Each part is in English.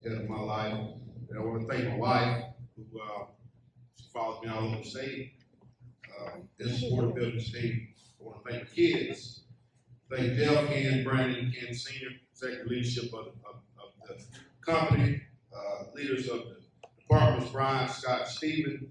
in my life. And I want to thank my wife, who she follows me all over the state. This support building state. I want to thank the kids. Thank Dale, Ken, Brandon, Ken Sr., executive leadership of the company, leaders of the departments, Brian, Scott, Stephen,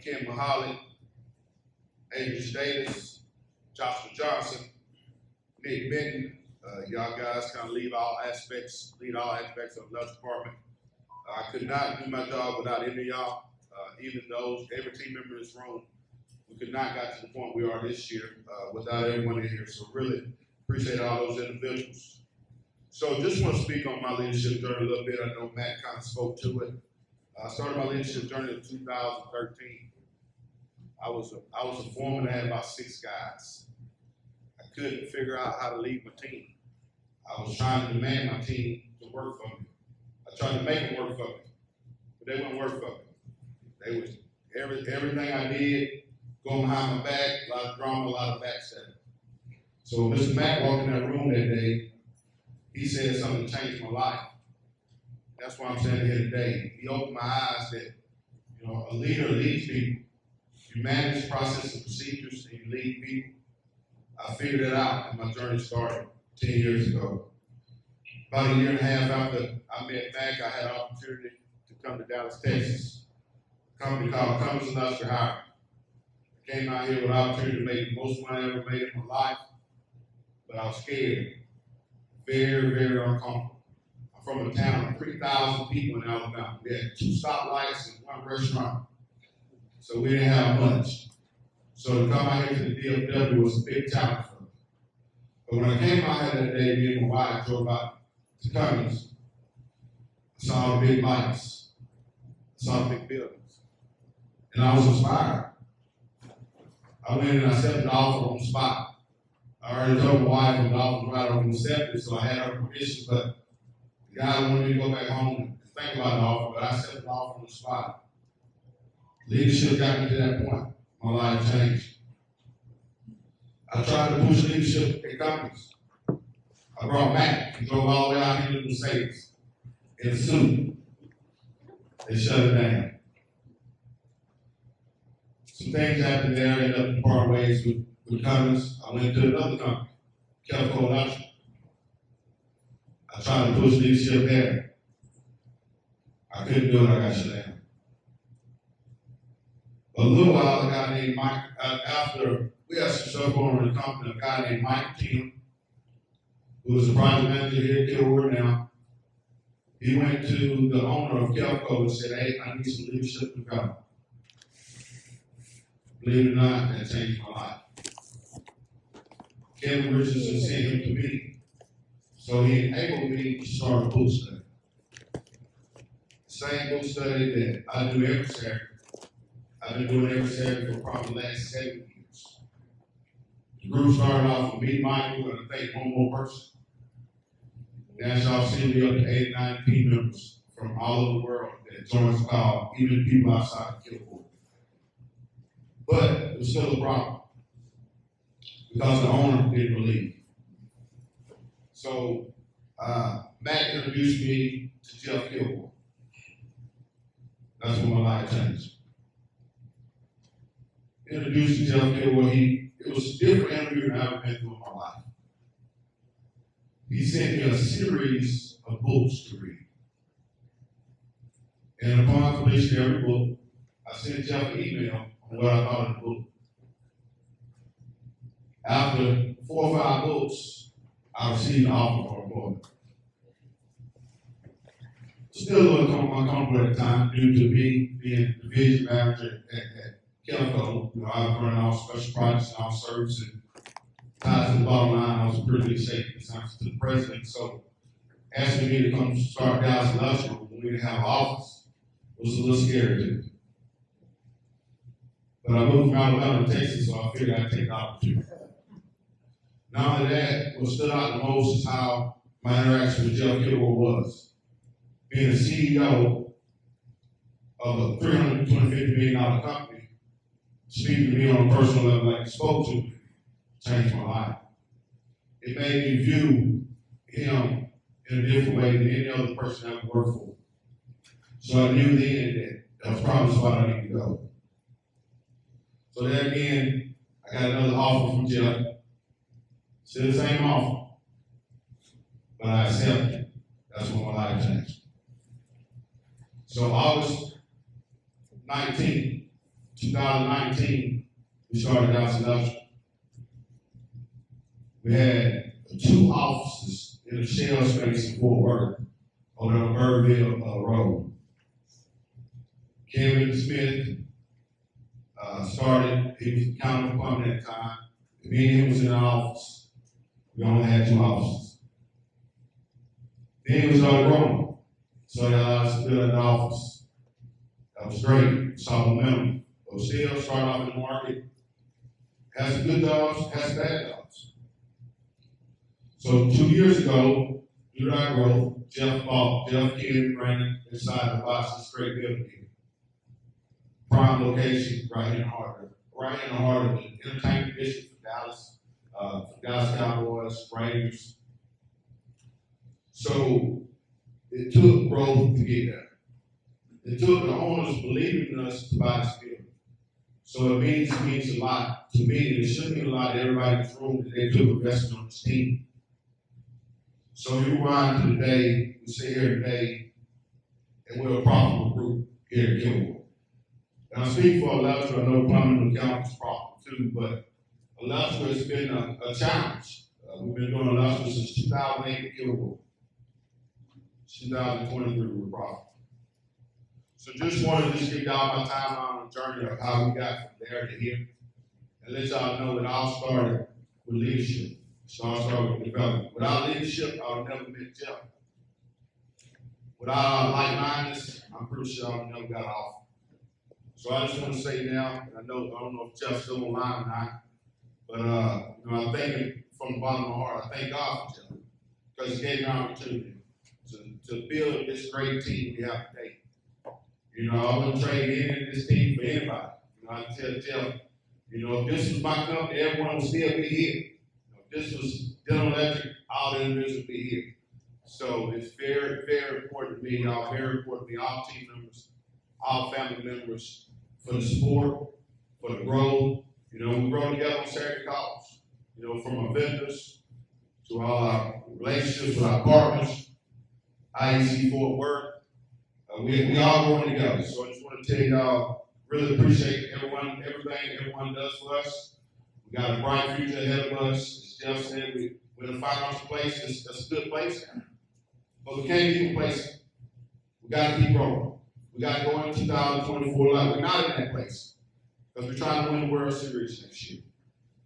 Ken Mahali, Adrian Davis, Joshua Johnson, Nick Benton. Y'all guys kind of lead all aspects of the love department. I could not do my job without any of y'all, even those, every team member in this room. We could not got to the point we are this year without everyone in here. So really appreciate all those individuals. So just want to speak on my leadership journey a little bit. I know Matt kind of spoke to it. I started my leadership journey in 2013. I was a foreman that had about 6 guys. I couldn't figure out how to lead my team. I was trying to demand my team to work for me. I tried to make them work for me, but they wouldn't work for me. They was everything I did going behind my back, a lot of drama, a lot of backstabbing. So when Mr. Mack walked in that room that day, he said something that changed my life. That's why I'm standing here today. He opened my eyes that, a leader leads people. You manage process and procedures and you lead people. I figured it out and my journey started 10 years ago. About a year and a half after I met Mac, I had an opportunity to come to Dallas, Texas. A company called Cummins Industrial Hiring. I came out here with an opportunity to make the most money I ever made in my life, but I was scared, very, very uncomfortable. I'm from a town of 3,000 people in Alabama. We had 2 stoplights and 1 restaurant, so we didn't have much. So to come out here to the DFW was a big challenge for me. But when I came out here that day, me and my wife drove out to Cummins, I saw the big lights, I saw the big buildings, and I was inspired. I went in and I set the offer on the spot. I already told my wife the offer was right over accepted, so I had her permission, but the guy wanted me to go back home and think about the offer, but I set the offer on the spot. Leadership got me to that point. My life changed. I tried to push leadership in companies. I brought Mac. He drove all the way out here to the Mercedes in a suit. They shut it down. Some things happened there. I ended up parting ways with Cummins. I went to another company, Kilgore. I tried to push leadership there. I couldn't do it. I got shut down. A little while, a guy named Mike, after we had some stuff going on in the company, a guy named Mike Tim, who was the project manager here at Kilgore now, he went to the owner of Kilgore and said, "Hey, I need some leadership development." Believe it or not, that changed my life. Kevin Richardson sent him to me, so he enabled me to start a book study. The same book study that I do every Saturday. I've been doing every Saturday for probably the last 7 years. The group started off with me, Michael, and I think one more person. Now y'all see me up to 8 or 9 team members from all over the world that join us call, even people outside of Kilgore. But it was still a problem because the owner didn't believe. So Matt introduced me to Jeff Kilgore. That's when my life changed. Introduced to Jeff Kilgore, it was a different interview than I've ever been through in my life. He sent me a series of books to read. And upon completion of every book, I sent Jeff an email on what I thought of the book. After 4 or 5 books, I received an offer for employment. Still a little uncomfortable at the time due to me being division manager at Kilgore. I was running all special projects and all services. Tied to the bottom line, I was in pretty good shape to the president. So asking me to come start Dallas Industrial when we didn't have an office was a little scary to me. But I moved from Alabama to Texas, so I figured I'd take the opportunity. Not only that, what stood out the most is how my interaction with Jeff Kilgore was. Being a CEO of a $350 million company, speaking to me on a personal level like he spoke to me, changed my life. It made me view him in a different way than any other person I ever worked for. So I knew then that was probably the spot I needed to go. So then again, I got another offer from Jeff. Still the same offer, but I accepted it. That's when my life changed. So August 19, 2019, we started Dallas Industrial. We had 2 offices in a shell space in Fort Worth over on Birdville Road. Kevin Smith started, he was county plumbing at the time. Me and him was in the office. We only had 2 offices. Then it was all growing. So they allowed us to build an office. That was great. Saw momentum. But still started off in the market. Had some good jobs, had some bad jobs. So 2 years ago, due to our growth, Jeff Kilgore ran inside the box straight building here. Prime location right here in the heart of the entertainment district for Dallas, Cowboys, Rangers. So it took growth to get there. It took the owners believing in us to buy this building. So it means a lot to me, and it should mean a lot to everybody in this room that they took investment on this team. So you rewind to today, we sit here today, and we're a profitable group here at Kilgore. And I speak for electrical, I know plumbing and mechanical is profitable too, but electrical has been a challenge. We've been doing electrical since 2008 at Kilgore. 2023 we're profitable. So just wanted to give y'all my timeline on the journey of how we got from there to here. And let y'all know it all started with leadership. It all started with development. Without leadership, I would never met Jeff. Without like-mindedness, I'm pretty sure I would never got off. So I just want to say now, and I don't know if Jeff's still online or not, but I thank him from the bottom of my heart. I thank God for Jeff because he gave me an opportunity to build this great team we have today. I wouldn't trade any of this team for anybody. I tell Jeff, if this was my company, everyone would still be here. If this was Denam Electric, all the individuals would be here. So it's very, very important to me, y'all, very important to me, all team members, all family members, for the support, for the growth. We grow together on Saturday calls, from our vendors to all our relationships with our partners, IEC Fort Worth. We all growing together. So I just want to tell y'all, really appreciate everything everyone does for us. We got a bright future ahead of us. As Jeff said, we're in a financial place. That's a good place. But we can't be complacent. We got to keep growing. We got to go into 2024 like we're not in that place. Because we're trying to win the World Series next year.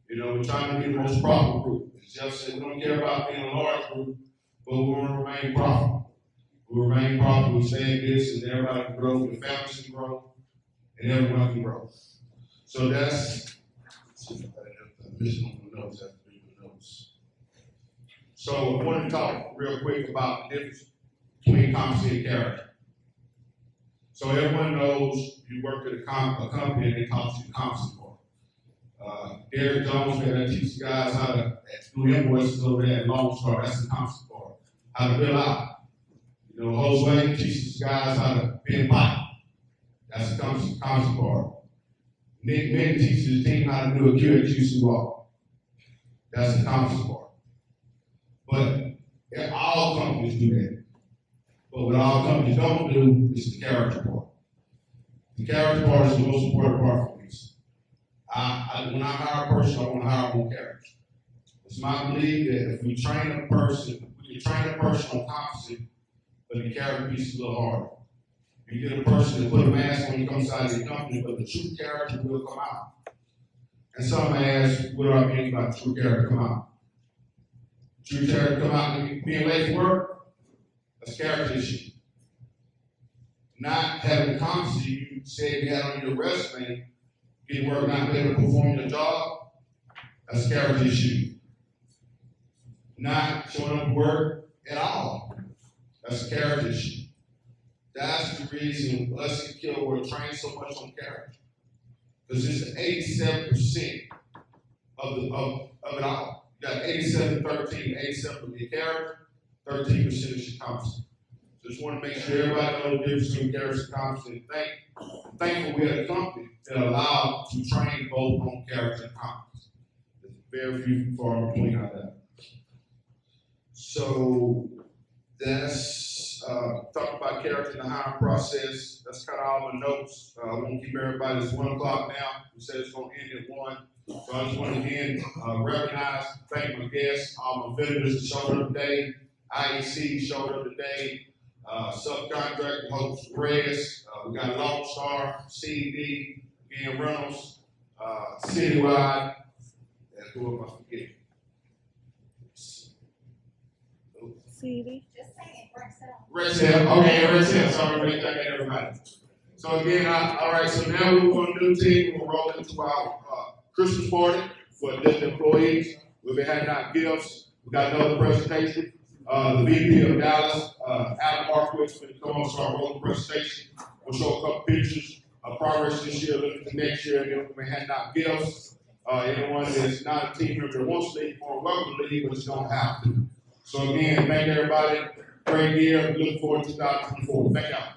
We're trying to be the most profitable group. As Jeff said, we don't care about being a large group, but we want to remain profitable. We remain profitable, we stay in business, and everybody can grow, the families can grow, and everyone can grow. So that's, I'm missing on the notes, I have to read the notes. So I want to talk real quick about the difference between competency and character. So everyone knows you work at a company and they talk to you competency part. Derek Jones, that teaches guys how to do invoices over there at Long Star, that's the competency part. How to bill out. Jose teaches guys how to bend pipe. That's the competency part. Nick Minton teaches the team how to do a QHQC walk. That's the competency part. But all companies do that. But what all companies don't do is the character part. The character part is the most important part for me. When I hire a person, I want to hire them on character. It's my belief that if we train a person, we can train a person on competency, but the character piece is a little harder. You get a person to put a mask on, you come inside the company, but the true character will come out. And some ask, what do I mean by true character come out? True character come out and being late for work, that's a character issue. Not having the competency you said you had on your resume, getting work, not being able to perform your job, that's a character issue. Not showing up to work at all, that's a character issue. That's the reason us at Kilgore train so much on character. Because it's 87% of it all. You got 87-13, 87 will be character, 13% is competency. Just want to make sure everybody knows the difference between character and competency. I'm thankful we're a company that allowed to train both on character and competency. There's very few far in between on that. So that's talking about character in the hiring process. That's kind of all my notes. I won't keep everybody. It's 1 o'clock now. We said it's going to end at 1. So I just want to again recognize, thank my guests, all my vendors that showed up today. IEC showed up today. Subcontractor hosts Reyes. We got Lone Star, CD, and Reynolds, Citywide. And who am I forgetting? CD. Just saying, Rexel. Okay, Rexel. Sorry, I got everybody. So again, all right. So now what we're going to do, team, we're going to roll into our Christmas party for the employees. We'll be handing out gifts. We got another presentation. The VP of Dallas, Adam Markowitz, will come on, start rolling the presentation. We'll show a couple pictures of progress this year, looking to next year, and then we'll be handing out gifts. Anyone that's not a team member that wants to leave, more welcome to leave, but it's going to have to. So again, thank everybody. Great year. Looking forward to 2024. Thank y'all.